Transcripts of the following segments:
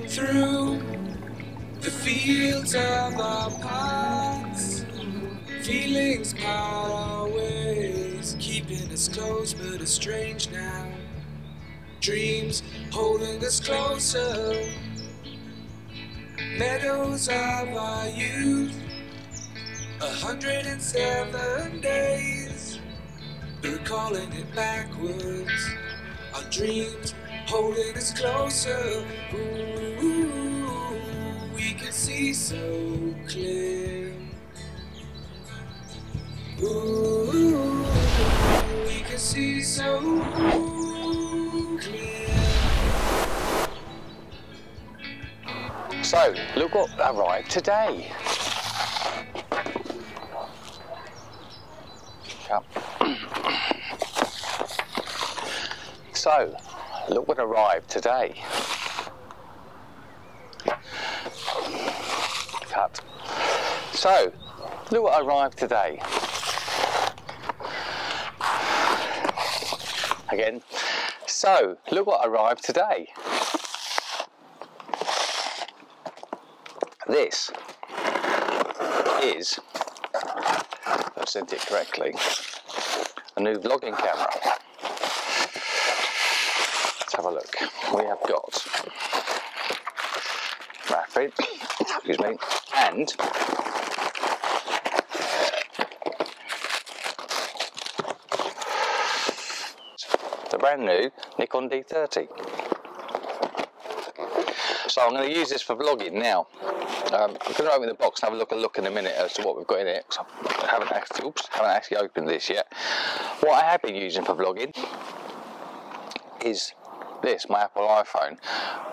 through the fields of our past. Feelings part our ways, keeping us close but it's strange now. Dreams holding us closer, meadows of our youth. 107 days, recalling it backwards. Our dreams holding us closer. Ooh, we can see so clear. Ooh, we can see so clear. So, look what arrived today. Yep. So, look what arrived today. Cut. So, look what arrived today. Again. So, look what arrived today. This is, if I've said it correctly, a new vlogging camera. Let's have a look. We have got rapid, excuse me, and the brand new Nikon Z30. So I'm going to use this for vlogging now. I'm going to open the box and have a look in a minute as to what we've got in it. So I haven't actually opened this yet. What I have been using for vlogging is this, my Apple iPhone,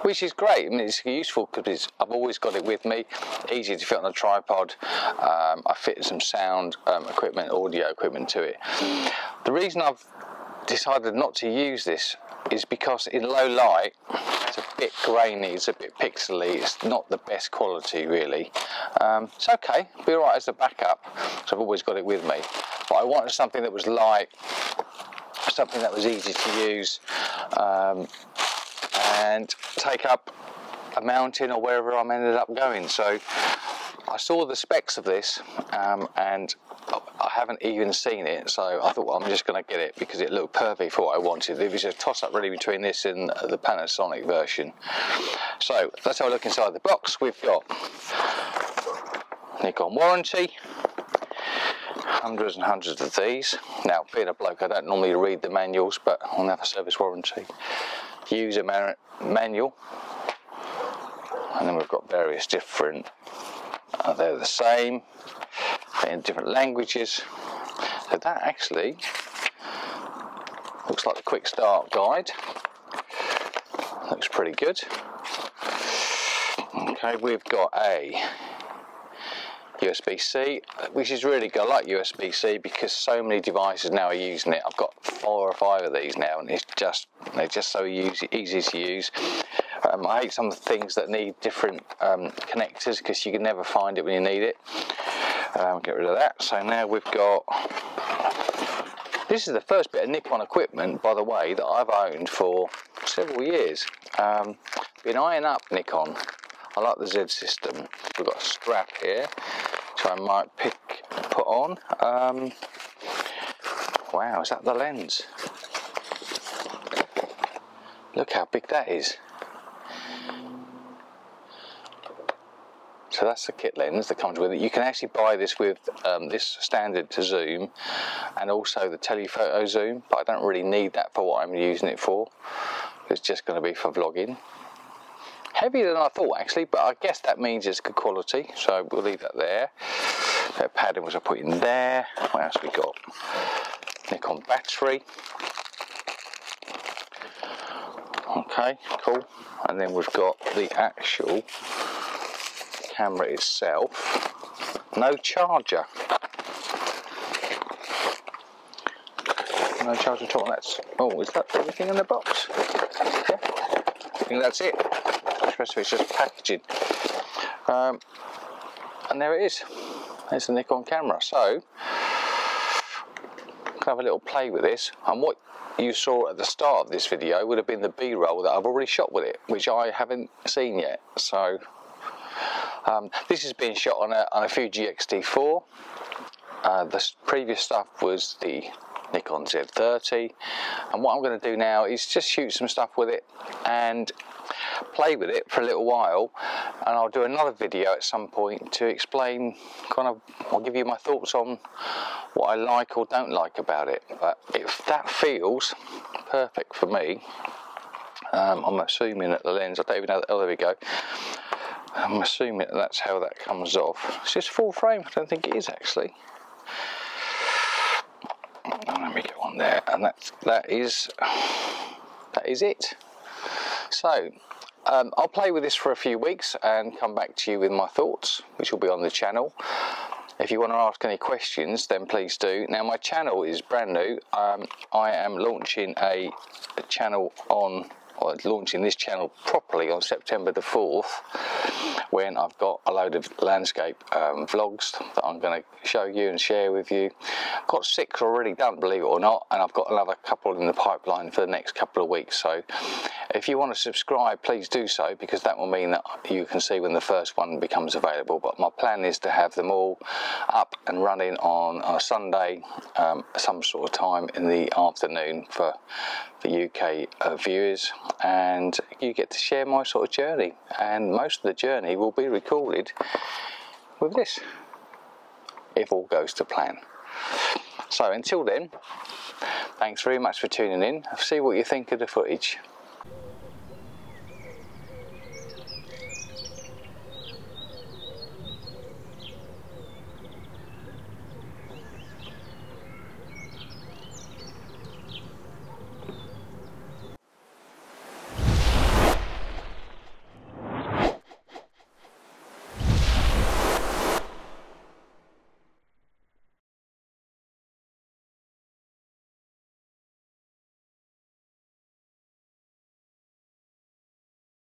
which is great. I mean, it's useful because I've always got it with me, easy to fit on a tripod. I fit some sound equipment, audio equipment to it. The reason I've decided not to use this is because in low light it's a bit grainy, it's a bit pixely, it's not the best quality really. It's okay, it'll be alright as a backup, so I've always got it with me, but I wanted something that was light, something that was easy to use, and take up a mountain or wherever I'm ended up going. So I saw the specs of this and I haven't even seen it, so I thought, well, I'm just going to get it because it looked perfect for what I wanted. It was a toss-up really between this and the Panasonic version. So let's have a look inside the box. We've got Nikon warranty, hundreds and hundreds of these. Now, being a bloke, I don't normally read the manuals, but on the service warranty, user manual, and then we've got various different. They're the same, but in different languages. So that actually looks like the quick start guide. Looks pretty good. Okay, we've got a USB-C, which is really good. I like USB-C because so many devices now are using it. I've got 4 or 5 of these now, and they're just so easy to use. I hate some of the things that need different connectors because you can never find it when you need it. Get rid of that. So now we've got, this is the first bit of Nikon equipment, by the way, that I've owned for several years. Been eyeing up Nikon. I like the Z system. We've got a strap here, which I might put on. Wow, is that the lens? Look how big that is. So that's the kit lens that comes with it. You can actually buy this with this standard to zoom and also the telephoto zoom, but I don't really need that for what I'm using it for. It's just going to be for vlogging. Heavier than I thought actually, but I guess that means it's good quality, so we'll leave that there. That padding was I put in there. What else we got? Nikon battery. Okay, cool. And then we've got the actual camera itself. No charger. No charger at all. That's, oh, is that everything in the box? Yeah, I think that's it. The rest of it's just packaging. And there it is. There's the Nikon camera. So, can have a little play with this, and what you saw at the start of this video would have been the B-roll that I've already shot with it, which I haven't seen yet. So this has been shot on a Fuji X-T4. The previous stuff was the Nikon Z30, and what I'm going to do now is just shoot some stuff with it and play with it for a little while, and I'll do another video at some point to explain I'll give you my thoughts on what I like or don't like about it. But if that feels perfect for me, I'm assuming that the lens, I don't even know, oh there we go, I'm assuming that's how that comes off. It's just full frame, I don't think it is actually. Let me go on there, and that is it. So I'll play with this for a few weeks and come back to you with my thoughts, which will be on the channel. If you want to ask any questions, then please do. Now my channel is brand new. I am launching a channel launching this channel properly on September the 4th, when I've got a load of landscape vlogs that I'm going to show you and share with you. I've got 6 already done, believe it or not, and I've got another couple in the pipeline for the next couple of weeks. So if you want to subscribe, please do so, because that will mean that you can see when the first one becomes available. But my plan is to have them all up and running on a Sunday, some sort of time in the afternoon for UK viewers, and you get to share my sort of journey, and most of the journey will be recorded with this, if all goes to plan. So until then, thanks very much for tuning in. See what you think of the footage.